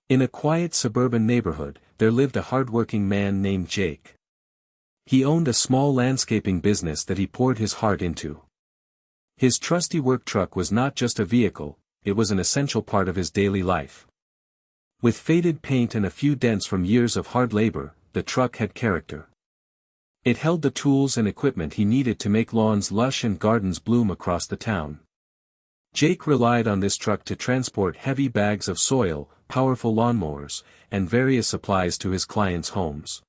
In a quiet suburban neighborhood, there lived a hard-working man named Jake. He owned a small landscaping business that he poured his heart into. His trusty work truck was not just a vehicle, it was an essential part of his daily life. With faded paint and a few dents from years of hard labor, the truck had character. It held the tools and equipment he needed to make lawns lush and gardens bloom across the town. Jake relied on this truck to transport heavy bags of soil, powerful lawnmowers, and various supplies to his clients' homes.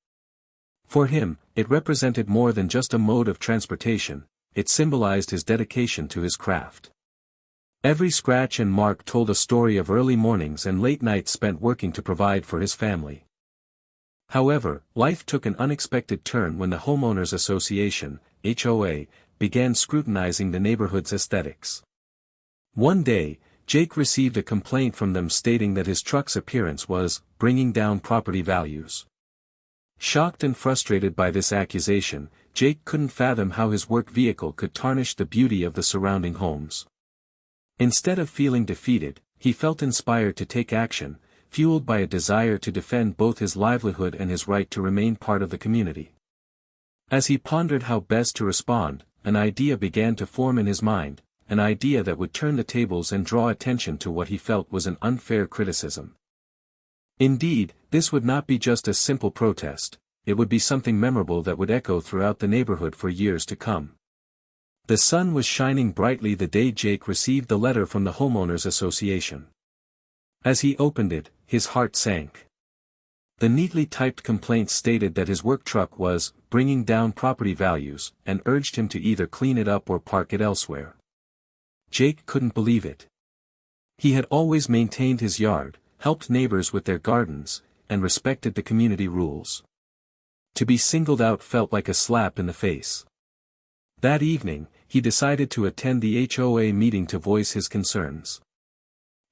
For him, it represented more than just a mode of transportation, it symbolized his dedication to his craft. Every scratch and mark told a story of early mornings and late nights spent working to provide for his family. However, life took an unexpected turn when the Homeowners Association, HOA, began scrutinizing the neighborhood's aesthetics. One day, Jake received a complaint from them stating that his truck's appearance was bringing down property values. Shocked and frustrated by this accusation, Jake couldn't fathom how his work vehicle could tarnish the beauty of the surrounding homes. Instead of feeling defeated, he felt inspired to take action, fueled by a desire to defend both his livelihood and his right to remain part of the community. As he pondered how best to respond, an idea began to form in his mind, an idea that would turn the tables and draw attention to what he felt was an unfair criticism. Indeed, this would not be just a simple protest, it would be something memorable that would echo throughout the neighborhood for years to come. The sun was shining brightly the day Jake received the letter from the Homeowners Association. As he opened it, his heart sank. The neatly typed complaint stated that his work truck was bringing down property values, and urged him to either clean it up or park it elsewhere. Jake couldn't believe it. He had always maintained his yard, helped neighbors with their gardens, and respected the community rules. To be singled out felt like a slap in the face. That evening, he decided to attend the HOA meeting to voice his concerns.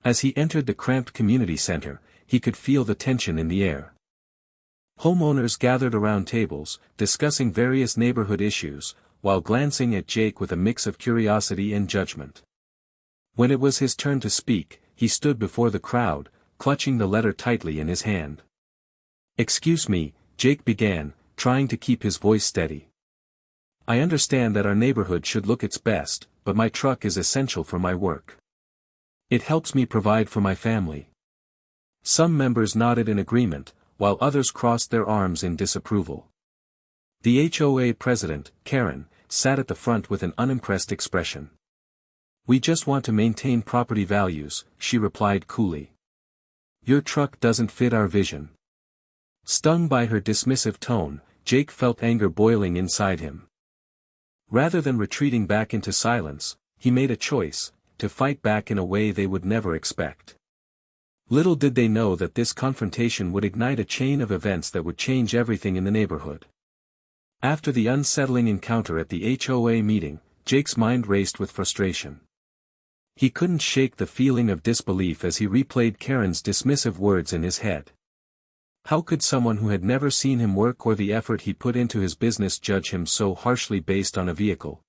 As he entered the cramped community center, he could feel the tension in the air. Homeowners gathered around tables, discussing various neighborhood issues, while glancing at Jake with a mix of curiosity and judgment. When it was his turn to speak, he stood before the crowd, clutching the letter tightly in his hand. "Excuse me," Jake began, trying to keep his voice steady. "I understand that our neighborhood should look its best, but my truck is essential for my work. It helps me provide for my family." Some members nodded in agreement, while others crossed their arms in disapproval. The HOA president, Karen, sat at the front with an unimpressed expression. "We just want to maintain property values," she replied coolly. "Your truck doesn't fit our vision." Stung by her dismissive tone, Jake felt anger boiling inside him. Rather than retreating back into silence, he made a choice, to fight back in a way they would never expect. Little did they know that this confrontation would ignite a chain of events that would change everything in the neighborhood. After the unsettling encounter at the HOA meeting, Jake's mind raced with frustration. He couldn't shake the feeling of disbelief as he replayed Karen's dismissive words in his head. How could someone who had never seen him work or the effort he put into his business judge him so harshly based on a vehicle?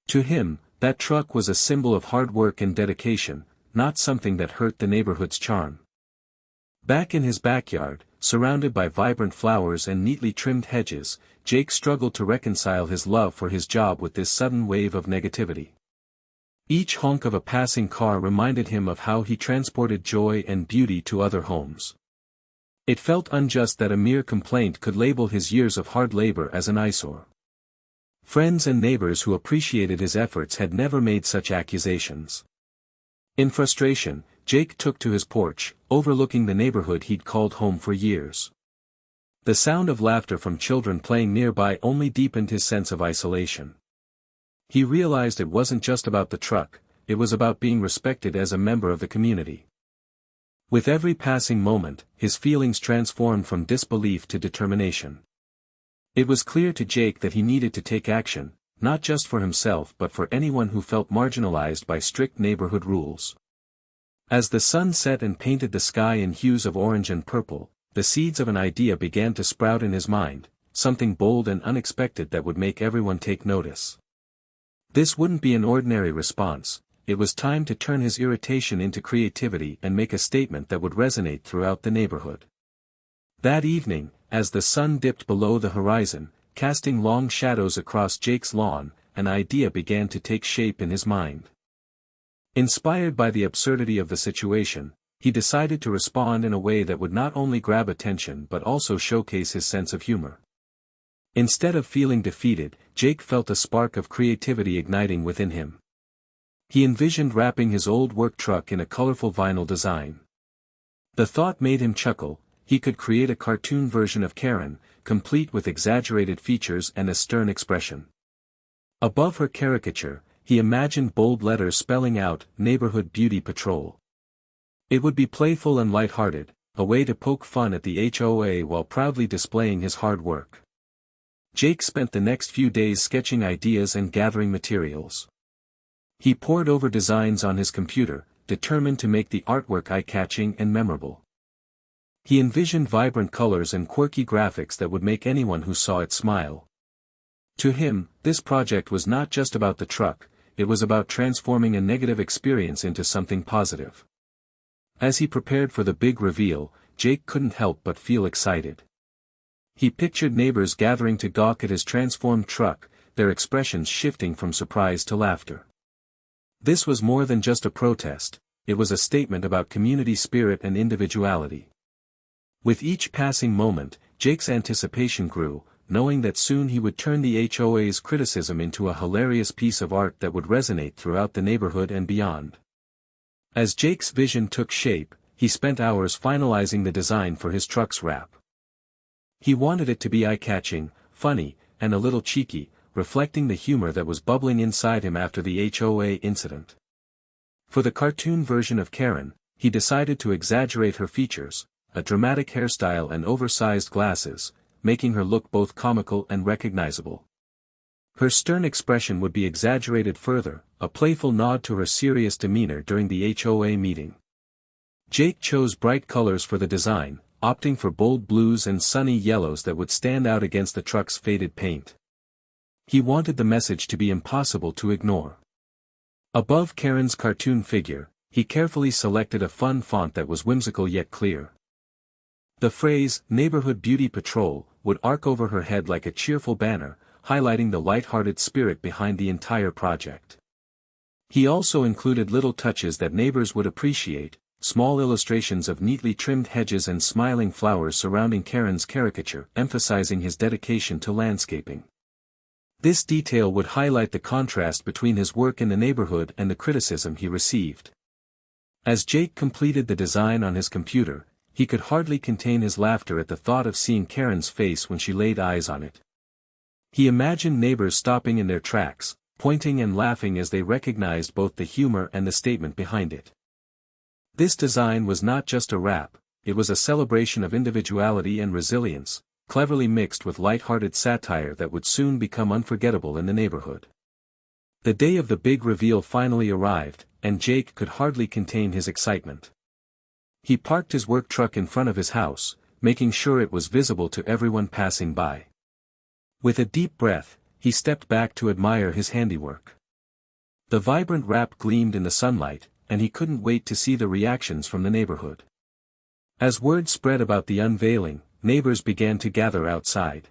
To him, that truck was a symbol of hard work and dedication, not something that hurt the neighborhood's charm. Back in his backyard, surrounded by vibrant flowers and neatly trimmed hedges, Jake struggled to reconcile his love for his job with this sudden wave of negativity. Each honk of a passing car reminded him of how he transported joy and beauty to other homes. It felt unjust that a mere complaint could label his years of hard labor as an eyesore. Friends and neighbors who appreciated his efforts had never made such accusations. In frustration, Jake took to his porch, overlooking the neighborhood he'd called home for years. The sound of laughter from children playing nearby only deepened his sense of isolation. He realized it wasn't just about the truck, it was about being respected as a member of the community. With every passing moment, his feelings transformed from disbelief to determination. It was clear to Jake that he needed to take action, not just for himself but for anyone who felt marginalized by strict neighborhood rules. As the sun set and painted the sky in hues of orange and purple, the seeds of an idea began to sprout in his mind, something bold and unexpected that would make everyone take notice. This wouldn't be an ordinary response, it was time to turn his irritation into creativity and make a statement that would resonate throughout the neighborhood. That evening, as the sun dipped below the horizon, casting long shadows across Jake's lawn, an idea began to take shape in his mind. Inspired by the absurdity of the situation, he decided to respond in a way that would not only grab attention but also showcase his sense of humor. Instead of feeling defeated, Jake felt a spark of creativity igniting within him. He envisioned wrapping his old work truck in a colorful vinyl design. The thought made him chuckle. He could create a cartoon version of Karen, complete with exaggerated features and a stern expression. Above her caricature, he imagined bold letters spelling out, "Neighborhood Beauty Patrol." It would be playful and light-hearted, a way to poke fun at the HOA while proudly displaying his hard work. Jake spent the next few days sketching ideas and gathering materials. He pored over designs on his computer, determined to make the artwork eye-catching and memorable. He envisioned vibrant colors and quirky graphics that would make anyone who saw it smile. To him, this project was not just about the truck, it was about transforming a negative experience into something positive. As he prepared for the big reveal, Jake couldn't help but feel excited. He pictured neighbors gathering to gawk at his transformed truck, their expressions shifting from surprise to laughter. This was more than just a protest, it was a statement about community spirit and individuality. With each passing moment, Jake's anticipation grew, knowing that soon he would turn the HOA's criticism into a hilarious piece of art that would resonate throughout the neighborhood and beyond. As Jake's vision took shape, he spent hours finalizing the design for his truck's wrap. He wanted it to be eye-catching, funny, and a little cheeky, reflecting the humor that was bubbling inside him after the HOA incident. For the cartoon version of Karen, he decided to exaggerate her features, a dramatic hairstyle and oversized glasses, making her look both comical and recognizable. Her stern expression would be exaggerated further, a playful nod to her serious demeanor during the HOA meeting. Jake chose bright colors for the design, opting for bold blues and sunny yellows that would stand out against the truck's faded paint. He wanted the message to be impossible to ignore. Above Karen's cartoon figure, he carefully selected a fun font that was whimsical yet clear. The phrase, "Neighborhood Beauty Patrol," would arc over her head like a cheerful banner, highlighting the light-hearted spirit behind the entire project. He also included little touches that neighbors would appreciate, small illustrations of neatly trimmed hedges and smiling flowers surrounding Karen's caricature, emphasizing his dedication to landscaping. This detail would highlight the contrast between his work in the neighborhood and the criticism he received. As Jake completed the design on his computer, he could hardly contain his laughter at the thought of seeing Karen's face when she laid eyes on it. He imagined neighbors stopping in their tracks, pointing and laughing as they recognized both the humor and the statement behind it. This design was not just a wrap, it was a celebration of individuality and resilience, cleverly mixed with light-hearted satire that would soon become unforgettable in the neighborhood. The day of the big reveal finally arrived, and Jake could hardly contain his excitement. He parked his work truck in front of his house, making sure it was visible to everyone passing by. With a deep breath, he stepped back to admire his handiwork. The vibrant wrap gleamed in the sunlight, and he couldn't wait to see the reactions from the neighborhood. As word spread about the unveiling, neighbors began to gather outside.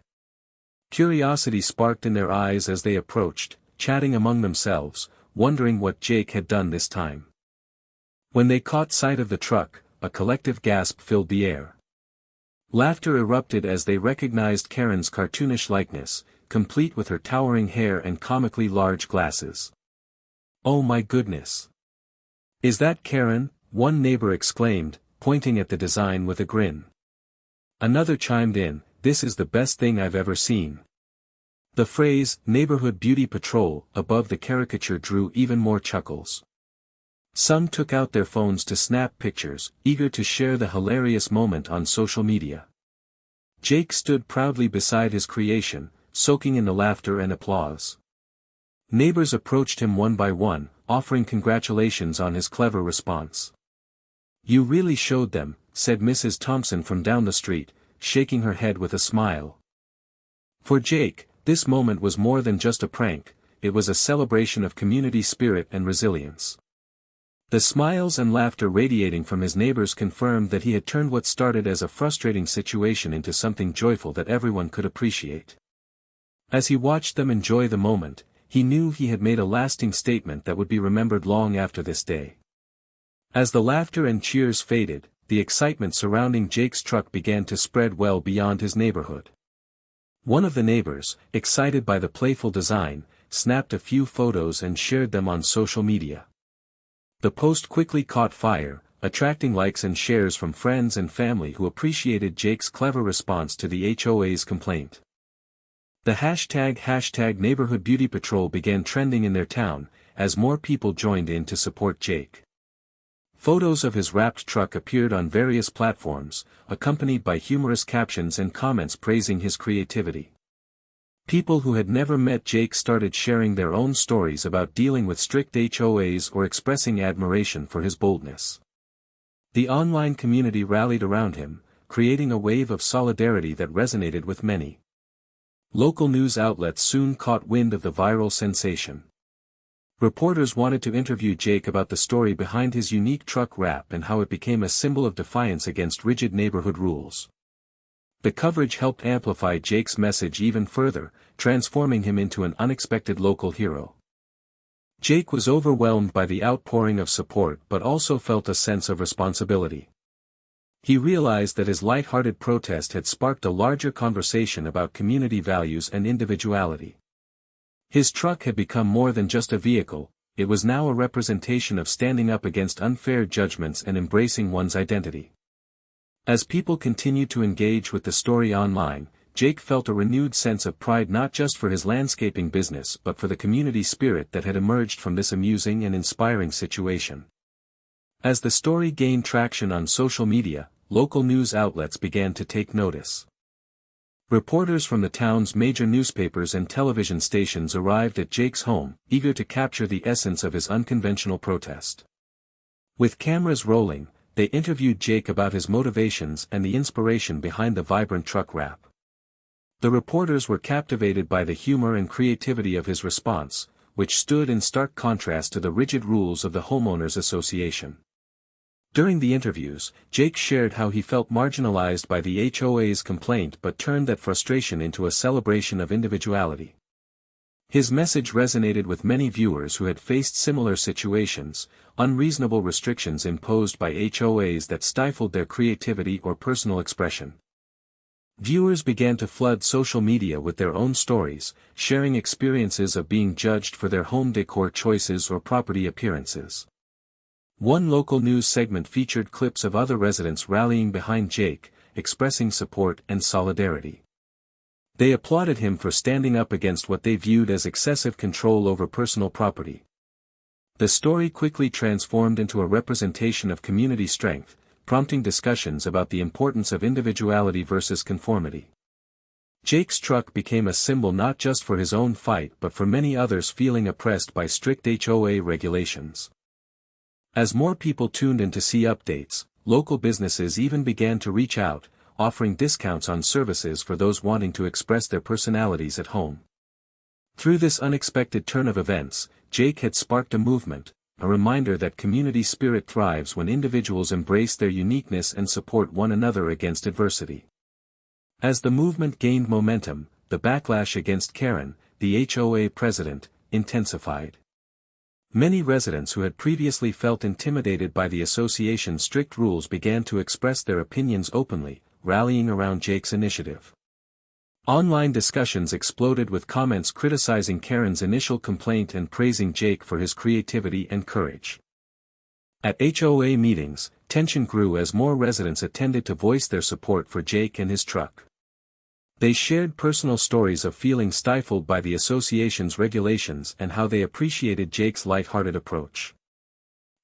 Curiosity sparked in their eyes as they approached, chatting among themselves, wondering what Jake had done this time. When they caught sight of the truck, a collective gasp filled the air. Laughter erupted as they recognized Karen's cartoonish likeness, complete with her towering hair and comically large glasses. "Oh my goodness! Is that Karen?" one neighbor exclaimed, pointing at the design with a grin. Another chimed in, "This is the best thing I've ever seen." The phrase, "Neighborhood Beauty Patrol," above the caricature drew even more chuckles. Some took out their phones to snap pictures, eager to share the hilarious moment on social media. Jake stood proudly beside his creation, soaking in the laughter and applause. Neighbors approached him one by one, offering congratulations on his clever response. "You really showed them," said Mrs. Thompson from down the street, shaking her head with a smile. For Jake, this moment was more than just a prank, it was a celebration of community spirit and resilience. The smiles and laughter radiating from his neighbors confirmed that he had turned what started as a frustrating situation into something joyful that everyone could appreciate. As he watched them enjoy the moment, he knew he had made a lasting statement that would be remembered long after this day. As the laughter and cheers faded, the excitement surrounding Jake's truck began to spread well beyond his neighborhood. One of the neighbors, excited by the playful design, snapped a few photos and shared them on social media. The post quickly caught fire, attracting likes and shares from friends and family who appreciated Jake's clever response to the HOA's complaint. The hashtag Neighborhood Beauty Patrol began trending in their town, as more people joined in to support Jake. Photos of his wrapped truck appeared on various platforms, accompanied by humorous captions and comments praising his creativity. People who had never met Jake started sharing their own stories about dealing with strict HOAs or expressing admiration for his boldness. The online community rallied around him, creating a wave of solidarity that resonated with many. Local news outlets soon caught wind of the viral sensation. Reporters wanted to interview Jake about the story behind his unique truck wrap and how it became a symbol of defiance against rigid neighborhood rules. The coverage helped amplify Jake's message even further, transforming him into an unexpected local hero. Jake was overwhelmed by the outpouring of support but also felt a sense of responsibility. He realized that his light-hearted protest had sparked a larger conversation about community values and individuality. His truck had become more than just a vehicle, it was now a representation of standing up against unfair judgments and embracing one's identity. As people continued to engage with the story online, Jake felt a renewed sense of pride not just for his landscaping business but for the community spirit that had emerged from this amusing and inspiring situation. As the story gained traction on social media, local news outlets began to take notice. Reporters from the town's major newspapers and television stations arrived at Jake's home, eager to capture the essence of his unconventional protest. With cameras rolling, they interviewed Jake about his motivations and the inspiration behind the vibrant truck wrap. The reporters were captivated by the humor and creativity of his response, which stood in stark contrast to the rigid rules of the homeowners association. During the interviews, Jake shared how he felt marginalized by the HOA's complaint but turned that frustration into a celebration of individuality. His message resonated with many viewers who had faced similar situations, unreasonable restrictions imposed by HOAs that stifled their creativity or personal expression. Viewers began to flood social media with their own stories, sharing experiences of being judged for their home decor choices or property appearances. One local news segment featured clips of other residents rallying behind Jake, expressing support and solidarity. They applauded him for standing up against what they viewed as excessive control over personal property. The story quickly transformed into a representation of community strength, prompting discussions about the importance of individuality versus conformity. Jake's truck became a symbol not just for his own fight but for many others feeling oppressed by strict HOA regulations. As more people tuned in to see updates, local businesses even began to reach out, offering discounts on services for those wanting to express their personalities at home. Through this unexpected turn of events, Jake had sparked a movement, a reminder that community spirit thrives when individuals embrace their uniqueness and support one another against adversity. As the movement gained momentum, the backlash against Karen, the HOA president, intensified. Many residents who had previously felt intimidated by the association's strict rules began to express their opinions openly, rallying around Jake's initiative. Online discussions exploded with comments criticizing Karen's initial complaint and praising Jake for his creativity and courage. At HOA meetings, tension grew as more residents attended to voice their support for Jake and his truck. They shared personal stories of feeling stifled by the association's regulations and how they appreciated Jake's light-hearted approach.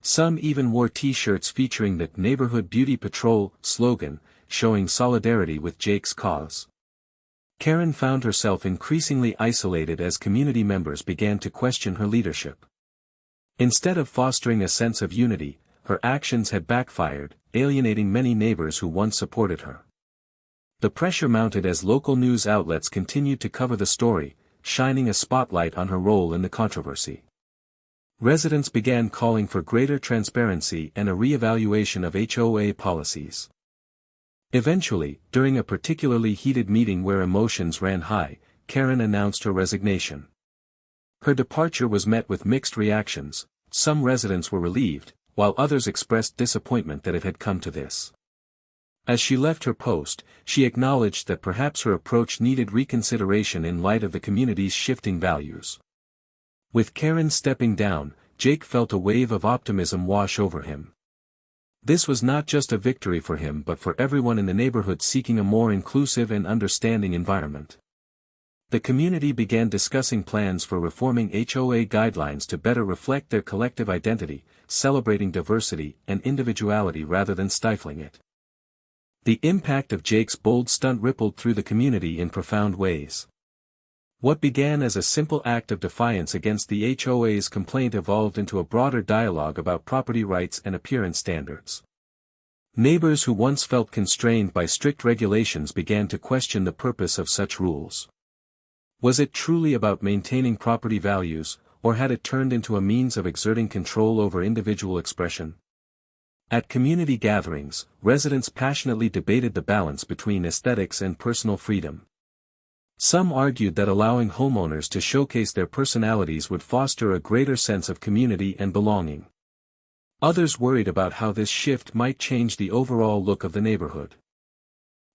Some even wore T-shirts featuring the Neighborhood Beauty Patrol slogan, showing solidarity with Jake's cause. Karen found herself increasingly isolated as community members began to question her leadership. Instead of fostering a sense of unity, her actions had backfired, alienating many neighbors who once supported her. The pressure mounted as local news outlets continued to cover the story, shining a spotlight on her role in the controversy. Residents began calling for greater transparency and a re-evaluation of HOA policies. Eventually, during a particularly heated meeting where emotions ran high, Karen announced her resignation. Her departure was met with mixed reactions. Some residents were relieved, while others expressed disappointment that it had come to this. As she left her post, she acknowledged that perhaps her approach needed reconsideration in light of the community's shifting values. With Karen stepping down, Jake felt a wave of optimism wash over him. This was not just a victory for him but for everyone in the neighborhood seeking a more inclusive and understanding environment. The community began discussing plans for reforming HOA guidelines to better reflect their collective identity, celebrating diversity and individuality rather than stifling it. The impact of Jake's bold stunt rippled through the community in profound ways. What began as a simple act of defiance against the HOA's complaint evolved into a broader dialogue about property rights and appearance standards. Neighbors who once felt constrained by strict regulations began to question the purpose of such rules. Was it truly about maintaining property values, or had it turned into a means of exerting control over individual expression? At community gatherings, residents passionately debated the balance between aesthetics and personal freedom. Some argued that allowing homeowners to showcase their personalities would foster a greater sense of community and belonging. Others worried about how this shift might change the overall look of the neighborhood.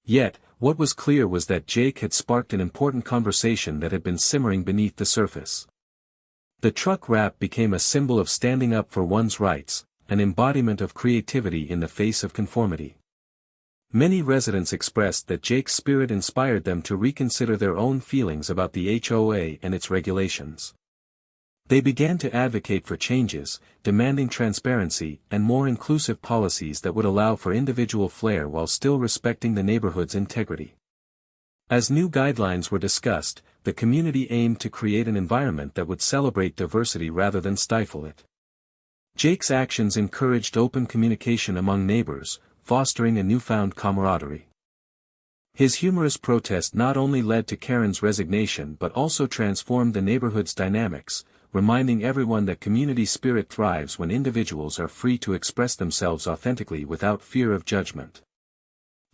Yet, what was clear was that Jake had sparked an important conversation that had been simmering beneath the surface. The truck wrap became a symbol of standing up for one's rights, an embodiment of creativity in the face of conformity. Many residents expressed that Jake's spirit inspired them to reconsider their own feelings about the HOA and its regulations. They began to advocate for changes, demanding transparency and more inclusive policies that would allow for individual flair while still respecting the neighborhood's integrity. As new guidelines were discussed, the community aimed to create an environment that would celebrate diversity rather than stifle it. Jake's actions encouraged open communication among neighbors, fostering a newfound camaraderie. His humorous protest not only led to Karen's resignation but also transformed the neighborhood's dynamics, reminding everyone that community spirit thrives when individuals are free to express themselves authentically without fear of judgment.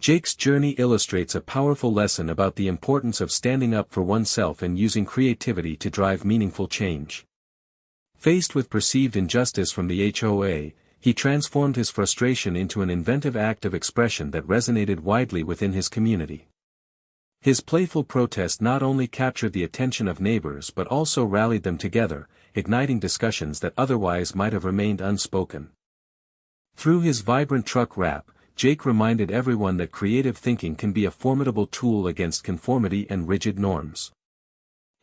Jake's journey illustrates a powerful lesson about the importance of standing up for oneself and using creativity to drive meaningful change. Faced with perceived injustice from the HOA, he transformed his frustration into an inventive act of expression that resonated widely within his community. His playful protest not only captured the attention of neighbors but also rallied them together, igniting discussions that otherwise might have remained unspoken. Through his vibrant truck wrap, Jake reminded everyone that creative thinking can be a formidable tool against conformity and rigid norms.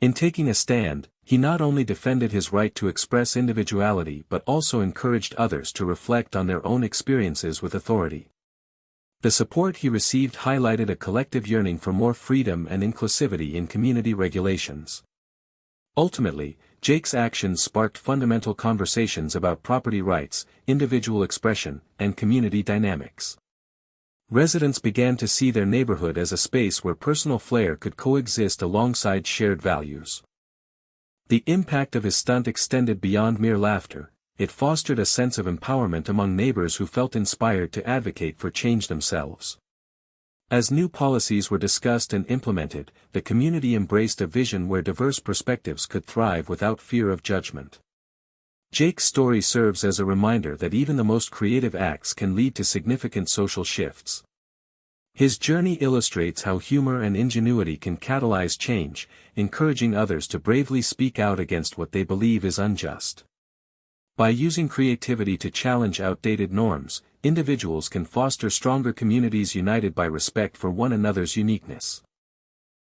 In taking a stand, he not only defended his right to express individuality but also encouraged others to reflect on their own experiences with authority. The support he received highlighted a collective yearning for more freedom and inclusivity in community regulations. Ultimately, Jake's actions sparked fundamental conversations about property rights, individual expression, and community dynamics. Residents began to see their neighborhood as a space where personal flair could coexist alongside shared values. The impact of his stunt extended beyond mere laughter. It fostered a sense of empowerment among neighbors who felt inspired to advocate for change themselves. As new policies were discussed and implemented, the community embraced a vision where diverse perspectives could thrive without fear of judgment. Jake's story serves as a reminder that even the most creative acts can lead to significant social shifts. His journey illustrates how humor and ingenuity can catalyze change, encouraging others to bravely speak out against what they believe is unjust. By using creativity to challenge outdated norms, individuals can foster stronger communities united by respect for one another's uniqueness.